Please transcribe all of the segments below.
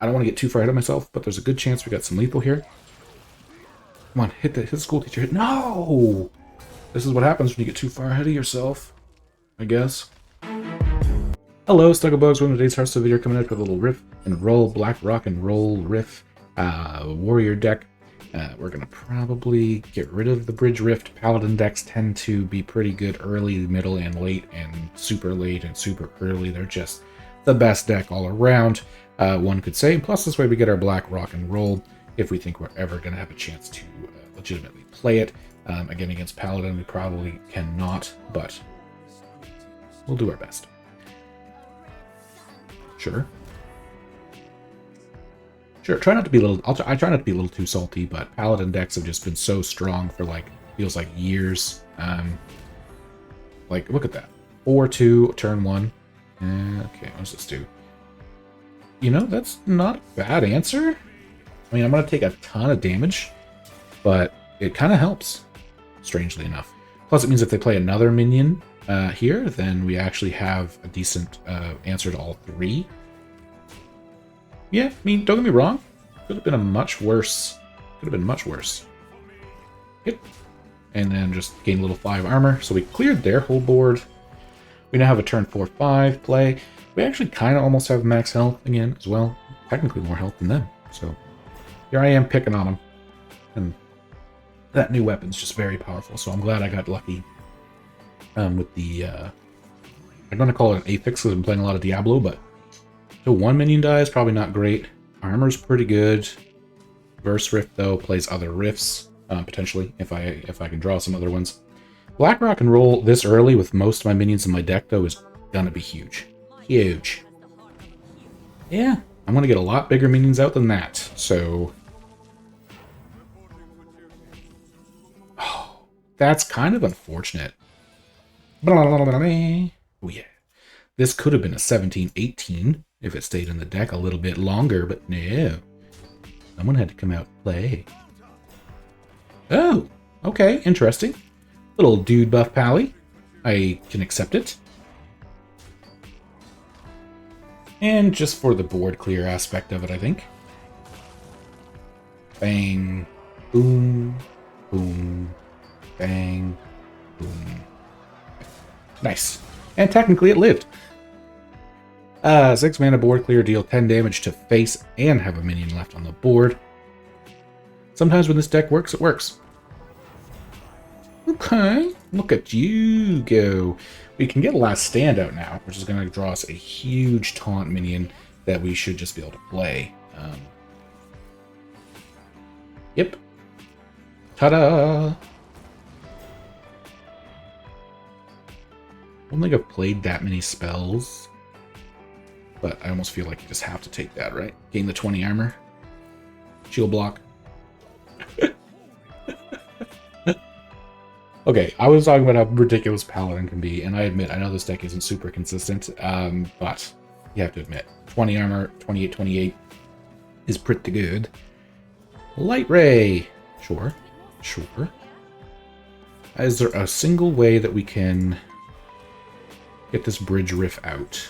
I don't want to get too far ahead of myself, but there's a good chance we got some lethal here. Come on, hit the school teacher. No! This is what happens when you get too far ahead of yourself, I guess. Hello, Snugglebugs. Welcome to today's Hearthstone video, coming out with a little Riff and Roll, Black Rock and Roll Riff warrior deck. We're going to probably get rid of the Bridge Rift. Paladin decks tend to be pretty good early, middle, and late, and super early. They're just the best deck all around, one could say. Plus, this way we get our Black Rock and Roll if we think we're ever going to have a chance to legitimately play it. Again, against Paladin, we probably cannot, but we'll do our best. Sure. Try not to be a little. I try not to be a little too salty, but Paladin decks have just been so strong for feels like years. Look at that, 4-2 turn 1. Okay, what does this do? You know, that's not a bad answer. I mean, I'm gonna take a ton of damage, but it kind of helps, strangely enough. Plus, it means if they play another minion here, then we actually have a decent answer to all three. Yeah, I mean, don't get me wrong. Could have been much worse. Yep. And then just gain a little 5 armor. So we cleared their whole board. We now have a turn 4-5 play. We actually kind of almost have max health again as well. Technically more health than them. So here I am picking on them. And that new weapon's just very powerful. So I'm glad I got lucky with the... I'm going to call it an affix because I'm playing a lot of Diablo, but... So one minion dies, probably not great. Armor's pretty good. Burst Rift, though, plays other Rifts, potentially, if I can draw some other ones. Black Rock and Roll this early with most of my minions in my deck, though, is gonna be huge. Huge. Yeah, I'm gonna get a lot bigger minions out than that, so... Oh, that's kind of unfortunate. Oh, yeah. This could have been a 17-18. If it stayed in the deck a little bit longer, but no. Someone had to come out and play. Oh, okay, interesting. Little dude buff pally. I can accept it. And just for the board clear aspect of it, I think. Bang, boom, boom, bang, boom. Nice. And technically it lived. 6 mana board clear, deal 10 damage to face and have a minion left on the board. Sometimes when this deck works, it works. Okay, look at you go. We can get Last Standout now, which is going to draw us a huge taunt minion that we should just be able to play. Yep. Ta-da! I don't think I've played that many spells. But I almost feel like you just have to take that, right? Gain the 20 armor. Shield block. Okay, I was talking about how ridiculous Paladin can be, and I admit, I know this deck isn't super consistent, but you have to admit, 20 armor, 28 is pretty good. Light Ray! Sure. Is there a single way that we can get this Bridge Riff out?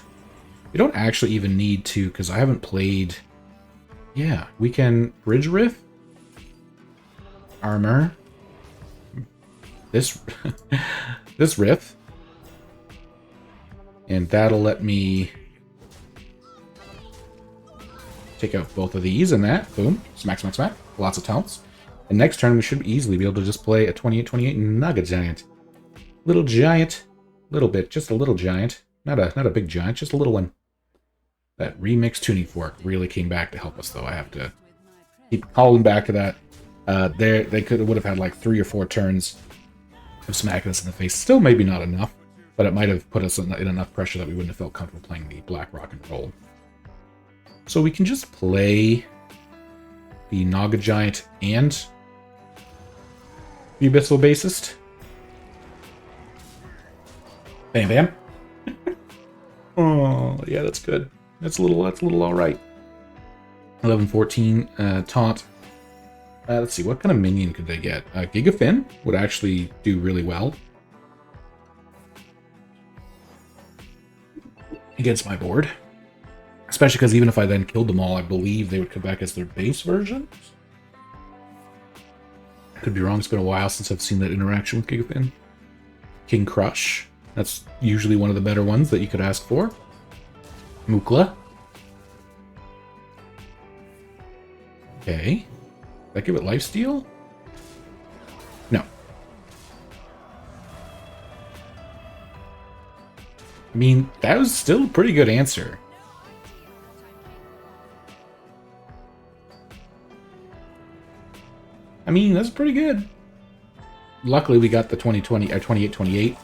We don't actually even need to, because I haven't played... Yeah, we can Bridge Riff, armor, this this Riff, and that'll let me take out both of these and that. Boom. Smack. Lots of taunts. And next turn we should easily be able to just play a 28-28 Nugget Giant. Little giant. Little bit. Just a little giant. Not a big giant, just a little one. That remix tuning fork really came back to help us, though. I have to keep calling back to that. They would have had like 3 or 4 turns of smacking us in the face. Still maybe not enough, but it might have put us in enough pressure that we wouldn't have felt comfortable playing the Black Rock and Roll. So we can just play the Naga Giant and the Abyssal Bassist. Bam bam. Oh yeah, that's good. That's a little all right. 11-14 taunt. Let's see, what kind of minion could they get? Gigafin would actually do really well against my board. Especially because even if I then killed them all, I believe they would come back as their base versions. Could be wrong. It's been a while since I've seen that interaction with Gigafin. King Crush. That's usually one of the better ones that you could ask for. Mukla. Okay. Did I give it lifesteal? No. I mean, that was still a pretty good answer. I mean, that's pretty good. Luckily, we got the 2020 or 28-28.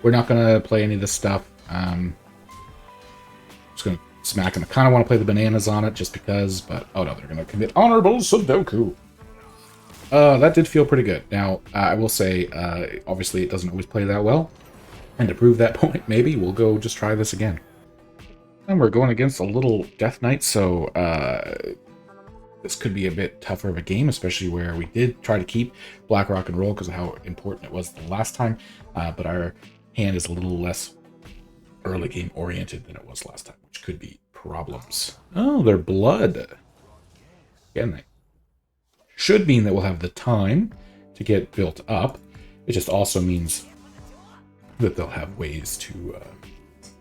We're not gonna play any of this stuff. Just gonna smack him. I kind of want to play the bananas on it just because, but oh no, they're gonna commit honorable Sudoku. That did feel pretty good. Now, I will say, obviously, it doesn't always play that well, and to prove that point, maybe we'll go just try this again. And we're going against a little Death Knight, so this could be a bit tougher of a game, especially where we did try to keep Black Rock and Roll because of how important it was the last time, but our hand is a little less early game oriented than it was last time, which could be problems. Oh, they're blood. Again, that should mean that we'll have the time to get built up. It just also means that they'll have ways to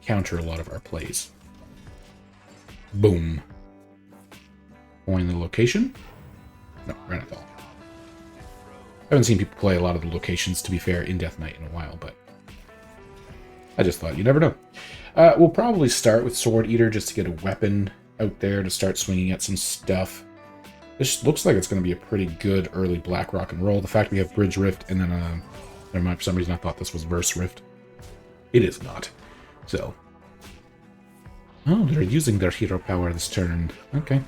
counter a lot of our plays. Boom. Coin the location. No, Renathal. I haven't seen people play a lot of the locations, to be fair, in Death Knight in a while, but I just thought you never know. We'll probably start with Sword Eater just to get a weapon out there to start swinging at some stuff. This looks like it's going to be a pretty good early Black Rock and Roll. The fact we have Bridge Rift and then, never mind, for some reason I thought this was Verse Rift. It is not. So. Oh, they're using their hero power this turn. Okay.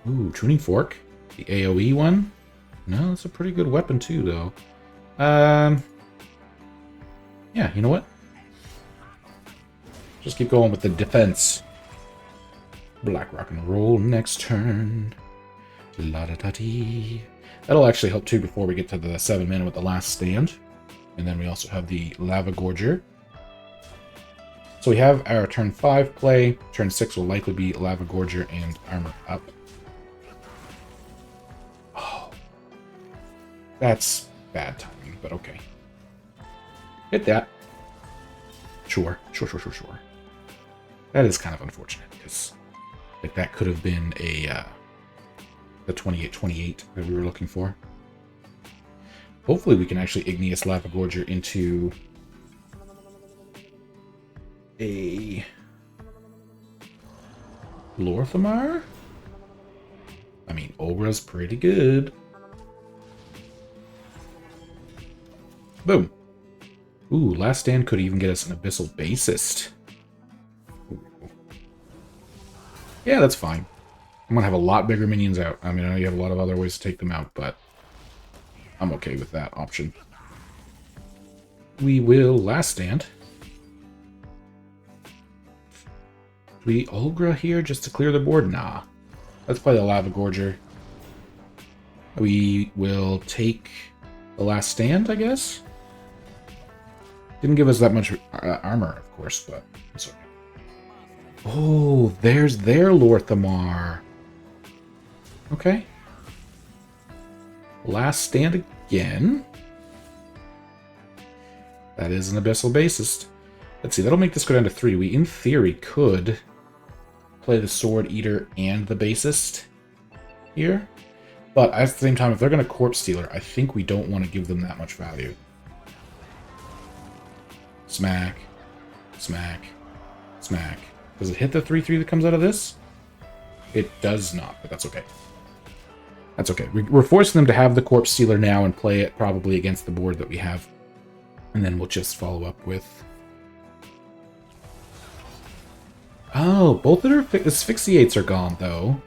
Ooh, Tuning Fork. The AoE one. No, that's a pretty good weapon too, though. Yeah, you know what? Just keep going with the defense. Black Rock and Roll next turn. La-da-da-dee. That'll actually help too before we get to the 7 mana with the last stand. And then we also have the Lava Gorger. So we have our turn 5 play. Turn 6 will likely be Lava Gorger and Armor Up. Oh. That's bad timing, but okay. Hit that. Sure. That is kind of unfortunate, because like that could have been a the 28-28 that we were looking for. Hopefully we can actually Igneous Lava Gorger into a Lorthamar? I mean, Ogra's pretty good. Boom. Ooh, Last Stand could even get us an Abyssal Bassist. Ooh. Yeah, that's fine. I'm going to have a lot bigger minions out. I mean, I know you have a lot of other ways to take them out, but I'm okay with that option. We will Last Stand. We Olgra here just to clear the board? Nah. Let's play the Lava Gorger. We will take the Last Stand, I guess? Didn't give us that much armor, of course, but it's okay. Oh, there's their Lorthamar. Okay. Last Stand again. That is an Abyssal Bassist. Let's see, that'll make this go down to 3. We, in theory, could play the Sword Eater and the Bassist here. But at the same time, if they're going to Corpse Stealer, I think we don't want to give them that much value. Smack. Smack. Smack. Does it hit the 3/3 that comes out of this? It does not, but that's okay. That's okay. We're forcing them to have the Corpse Stealer now and play it probably against the board that we have. And then we'll just follow up with... Oh, both of their Asphyxiates are gone, though.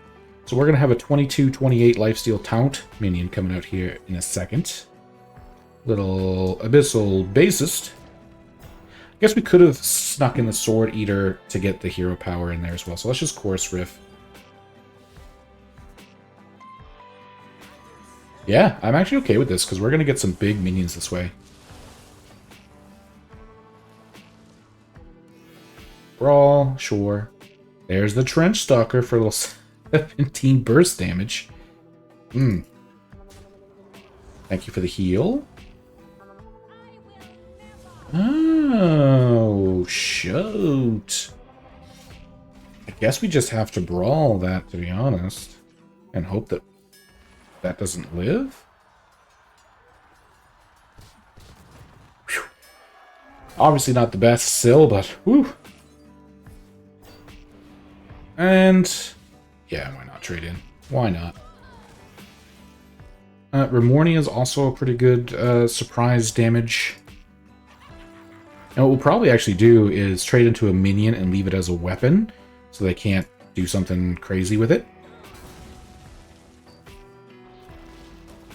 So we're going to have a 22-28 Lifesteal Taunt minion coming out here in a second. Little Abyssal Bassist. I guess we could have snuck in the Sword Eater to get the hero power in there as well. So let's just Chorus Riff. Yeah, I'm actually okay with this because we're going to get some big minions this way. Brawl, sure. There's the Trench Stalker for a little 17 burst damage. Thank you for the heal. Oh, shoot. I guess we just have to brawl that, to be honest. And hope that that doesn't live? Whew. Obviously not the best still, but whew. And yeah, why not trade in? Why not? Remornia is also a pretty good surprise damage. And what we'll probably actually do is trade into a minion and leave it as a weapon, so they can't do something crazy with it.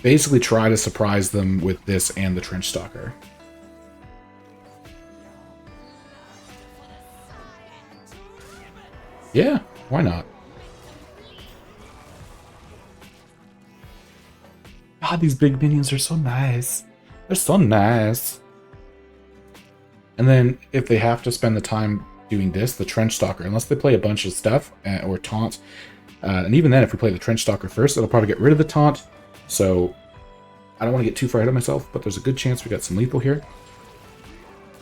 Basically try to surprise them with this and the Trench Stalker. Yeah, why not? God, these big minions are so nice. They're so nice. And then if they have to spend the time doing this, the Trench Stalker, unless they play a bunch of stuff or taunt, and even then if we play the Trench Stalker first, it'll probably get rid of the taunt. So I don't want to get too far ahead of myself, but there's a good chance we got some lethal here.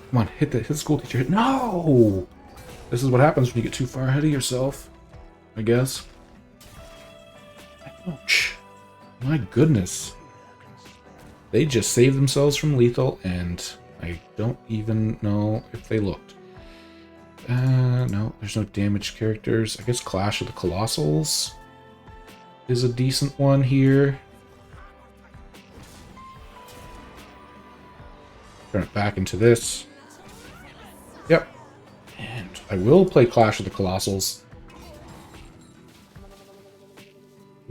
Come on, hit the school teacher. No! This is what happens when you get too far ahead of yourself, I guess. Ouch. My goodness. They just saved themselves from lethal, and I don't even know if they looked. No, there's no damage characters. I guess Clash of the Colossals is a decent one here. Turn it back into this. Yep. And I will play Clash of the Colossals.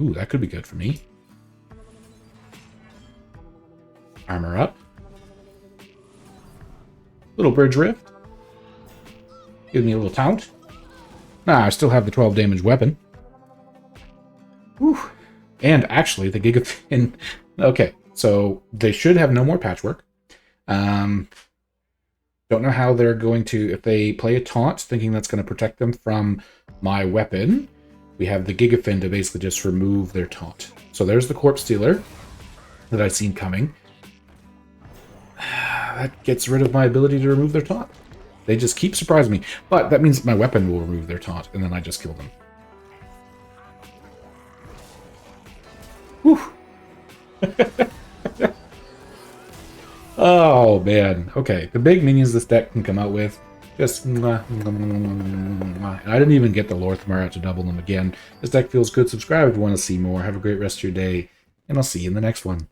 Ooh, that could be good for me. Armor up. Little Bridge Rift. Give me a little taunt. Nah, I still have the 12 damage weapon. Whew. And actually, the Gigafin... Okay, so they should have no more patchwork. Don't know how they're going to... If they play a taunt, thinking that's going to protect them from my weapon, we have the Gigafin to basically just remove their taunt. So there's the Corpse Stealer that I've seen coming. That gets rid of my ability to remove their taunt. They just keep surprising me. But that means my weapon will remove their taunt, and then I just kill them. Whew. Oh, man. Okay, the big minions this deck can come out with. Just... And I didn't even get the Lorthmar out to double them again. This deck feels good. Subscribe if you want to see more. Have a great rest of your day, and I'll see you in the next one.